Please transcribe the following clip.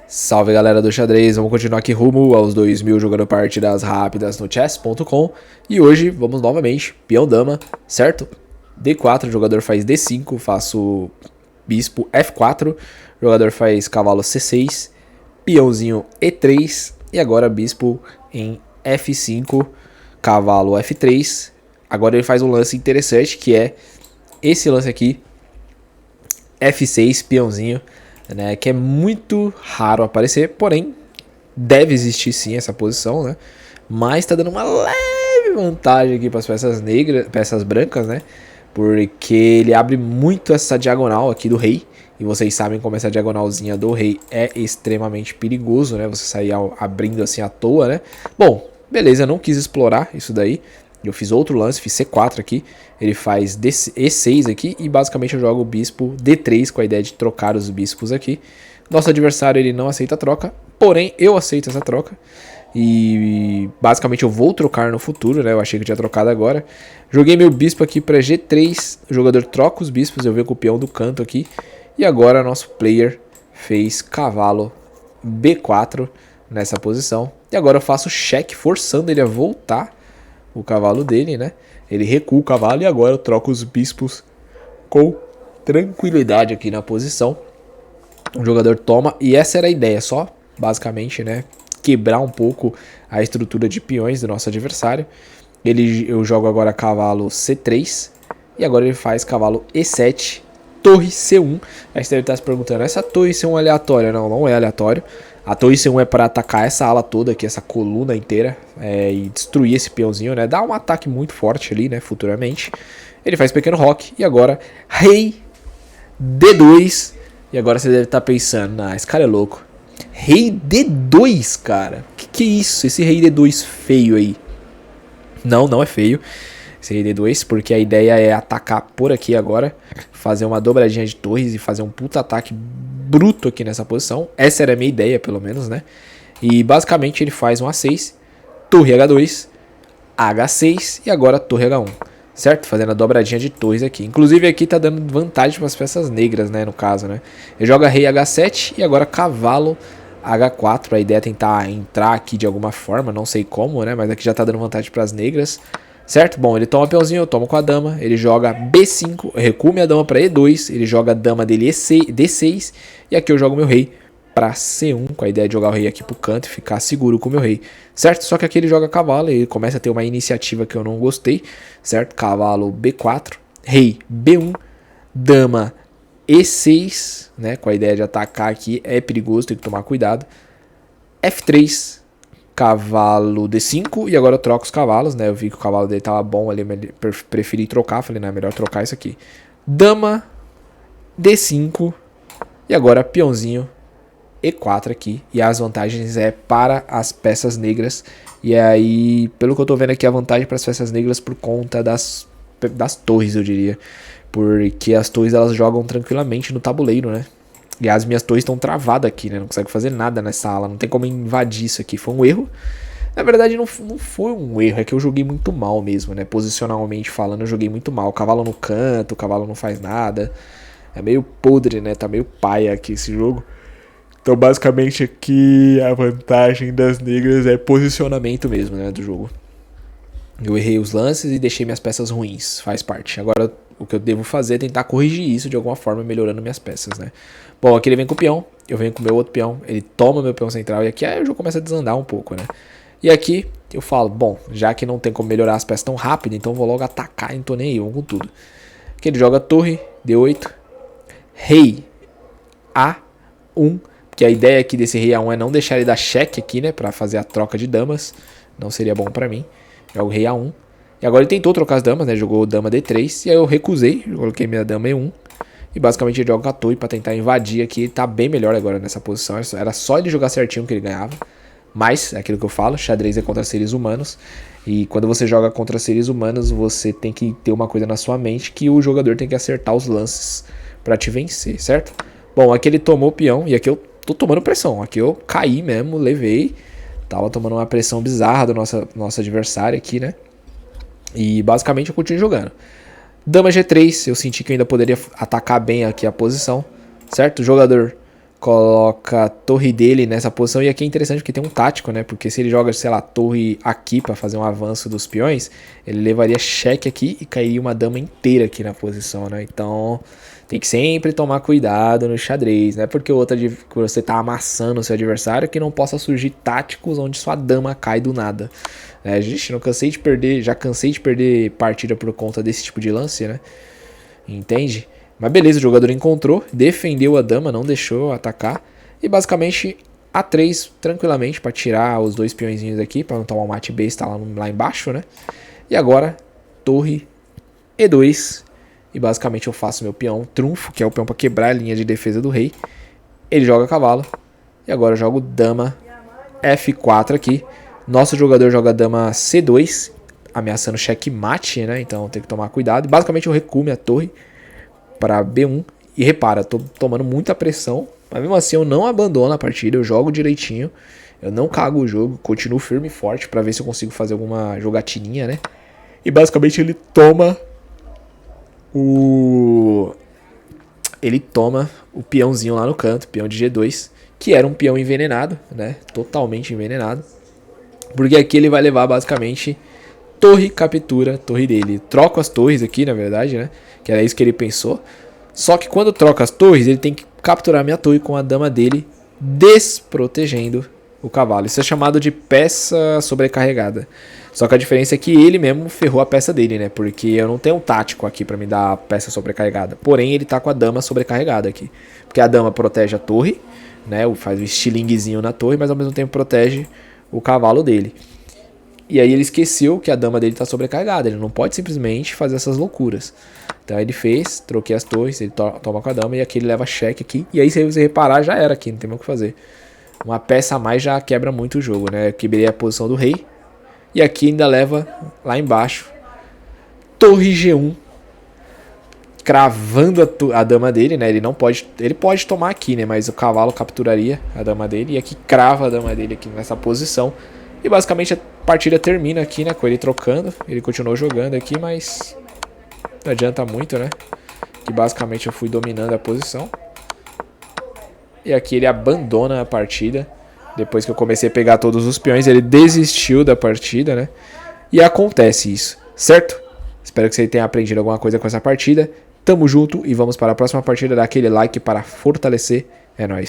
Salve galera do xadrez, vamos continuar aqui rumo aos 2000 jogando partidas rápidas no chess.com. E hoje vamos novamente, peão dama, certo? D4, o jogador faz D5, faço bispo F4, o jogador faz cavalo C6, peãozinho E3 e agora bispo em F5, cavalo F3. Agora ele faz um lance interessante que é esse lance aqui, F6, peãozinho, né, que é muito raro aparecer, porém deve existir sim essa posição, né? Mas tá dando uma leve vantagem aqui para as peças negras, peças brancas, né? Porque ele abre muito essa diagonal aqui do rei. E vocês sabem como essa diagonalzinha do rei é extremamente perigoso, né? Você sair abrindo assim à toa, né? Bom, beleza, eu não quis explorar isso daí. Eu fiz outro lance, fiz C4 aqui. Ele faz E6 aqui e basicamente eu jogo o bispo D3 com a ideia de trocar os bispos aqui. Nosso adversário ele não aceita a troca, porém eu aceito essa troca. E basicamente eu vou trocar no futuro, né? Eu achei que tinha trocado agora. Joguei meu bispo aqui para G3. O jogador troca os bispos, eu venho com o peão do canto aqui. E agora nosso player fez cavalo B4 nessa posição. E agora eu faço cheque, forçando ele a voltar o cavalo dele, né? Ele recua o cavalo e agora eu troco os bispos com tranquilidade aqui na posição. O jogador toma e essa era a ideia, só basicamente, né? Quebrar um pouco a estrutura de peões do nosso adversário. Eu jogo agora cavalo C3 e agora ele faz cavalo E7, torre C1. Aí você deve estar se perguntando, essa torre C1 é aleatória? Não, não é aleatório. A torre C1 é para atacar essa ala toda aqui, essa coluna inteira, e destruir esse peãozinho, né? Dar um ataque muito forte ali, né? Futuramente. Ele faz pequeno roque e agora rei D2. E agora você deve estar pensando, esse cara é louco. Rei D2, cara. Que é isso? Esse rei D2 feio aí. Não, não é feio. Esse rei D2, porque a ideia é atacar por aqui agora. Fazer uma dobradinha de torres e fazer um puta ataque bruto aqui nessa posição. Essa era a minha ideia, pelo menos, né? E basicamente ele faz um A6, torre H2, H6 e agora torre H1. Certo? Fazendo a dobradinha de torres aqui. Inclusive aqui tá dando vantagem para as peças negras, né? No caso, né? Ele joga rei H7 e agora cavalo H4. A ideia é tentar entrar aqui de alguma forma, não sei como, né? Mas aqui já tá dando vantagem para as negras. Certo? Bom, ele toma peãozinho, eu tomo com a dama. Ele joga B5, eu recuo minha dama para E2. Ele joga a dama dele D6. E aqui eu jogo meu rei para C1, com a ideia de jogar o rei aqui pro canto e ficar seguro com o meu rei, certo? Só que aqui ele joga cavalo e ele começa a ter uma iniciativa que eu não gostei, certo? Cavalo B4, rei B1, dama E6, né? Com a ideia de atacar aqui, é perigoso, tem que tomar cuidado. F3, cavalo D5 e agora eu troco os cavalos, né? Eu vi que o cavalo dele tava bom ali, preferi trocar, falei, não, é melhor trocar isso aqui. Dama D5 e agora peãozinho E4 aqui, e as vantagens é para as peças negras. E aí, pelo que eu tô vendo aqui, a vantagem para as peças negras por conta das torres, eu diria. Porque as torres elas jogam tranquilamente no tabuleiro, né? E as minhas torres estão travadas aqui, né? Não consigo fazer nada nessa ala, não tem como invadir isso aqui. Foi um erro. Na verdade não foi um erro, é que eu joguei muito mal mesmo, né? Posicionalmente falando, eu joguei muito mal. O cavalo no canto, o cavalo não faz nada. É meio podre, né? Tá meio paia aqui esse jogo. Então, basicamente, aqui a vantagem das negras é posicionamento mesmo, né, do jogo. Eu errei os lances e deixei minhas peças ruins, faz parte. Agora, o que eu devo fazer é tentar corrigir isso de alguma forma, melhorando minhas peças, né. Bom, aqui ele vem com o peão, eu venho com o meu outro peão, ele toma meu peão central e aqui aí o jogo começa a desandar um pouco, né. E aqui eu falo, bom, já que não tem como melhorar as peças tão rápido, então eu vou logo atacar, então nem aí, vamos com tudo. Aqui ele joga torre, D8, rei A1, que a ideia aqui desse rei A1 é não deixar ele dar cheque aqui, né? Pra fazer a troca de damas. Não seria bom pra mim. Jogo rei A1. E agora ele tentou trocar as damas, né? Jogou dama D3. E aí eu recusei. Coloquei minha dama E1. E basicamente ele joga a torre pra tentar invadir aqui. Ele tá bem melhor agora nessa posição. Era só ele jogar certinho que ele ganhava. Mas, é aquilo que eu falo, xadrez é contra seres humanos. E quando você joga contra seres humanos, você tem que ter uma coisa na sua mente, que o jogador tem que acertar os lances pra te vencer, certo? Bom, aqui ele tomou o peão. E aqui eu tô tomando pressão, aqui eu caí mesmo, levei. Tava tomando uma pressão bizarra do nosso adversário aqui, né? E basicamente eu continuo jogando. Dama G3, eu senti que eu ainda poderia atacar bem aqui a posição, certo? O jogador coloca a torre dele nessa posição. E aqui é interessante porque tem um tático, né? Porque se ele joga, sei lá, torre aqui para fazer um avanço dos peões, ele levaria cheque aqui e cairia uma dama inteira aqui na posição, né? Então tem que sempre tomar cuidado no xadrez, né? Porque outra que você tá amassando o seu adversário, que não possa surgir táticos onde sua dama cai do nada. Gente, já cansei de perder partida por conta desse tipo de lance, né? Entende? Mas beleza, o jogador encontrou, defendeu a dama, não deixou atacar. E basicamente A3 tranquilamente para tirar os dois peõezinhos aqui, para não tomar um mate besta lá embaixo, né? E agora, torre E2. E basicamente eu faço meu peão trunfo, que é o peão para quebrar a linha de defesa do rei. Ele joga cavalo. E agora eu jogo dama F4 aqui. Nosso jogador joga dama C2, ameaçando checkmate, né? Então tem que tomar cuidado. E basicamente eu recuo minha torre para B1. E repara, tô tomando muita pressão, mas mesmo assim eu não abandono a partida, eu jogo direitinho. Eu não cago o jogo, continuo firme e forte para ver se eu consigo fazer alguma jogatininha, né? E basicamente ele toma o peãozinho lá no canto, peão de G2, que era um peão envenenado, né? Totalmente envenenado. Porque aqui ele vai levar basicamente torre, captura, torre dele. Troco as torres aqui, na verdade, né? Que era isso que ele pensou. Só que quando troca as torres, ele tem que capturar minha torre com a dama dele, desprotegendo o cavalo. Isso é chamado de peça sobrecarregada. Só que a diferença é que ele mesmo ferrou a peça dele, né? Porque eu não tenho um tático aqui pra me dar a peça sobrecarregada. Porém, ele tá com a dama sobrecarregada aqui. Porque a dama protege a torre, né? Faz um estilinguezinho na torre, mas ao mesmo tempo protege o cavalo dele. E aí ele esqueceu que a dama dele tá sobrecarregada. Ele não pode simplesmente fazer essas loucuras. Então ele fez, troquei as torres, ele toma com a dama e aqui ele leva cheque aqui. E aí se você reparar já era aqui, não tem mais o que fazer. Uma peça a mais já quebra muito o jogo, né? Eu quebrei a posição do rei. E aqui ainda leva lá embaixo torre G1, cravando a dama dele, né? Ele pode tomar aqui, né? Mas o cavalo capturaria a dama dele. E aqui crava a dama dele aqui nessa posição. E basicamente a partida termina aqui, né? Com ele trocando. Ele continuou jogando aqui, mas não adianta muito, né? Que basicamente eu fui dominando a posição. E aqui ele abandona a partida. Depois que eu comecei a pegar todos os peões, ele desistiu da partida, né? E acontece isso, certo? Espero que você tenha aprendido alguma coisa com essa partida. Tamo junto e vamos para a próxima partida. Dá aquele like para fortalecer. É nóis.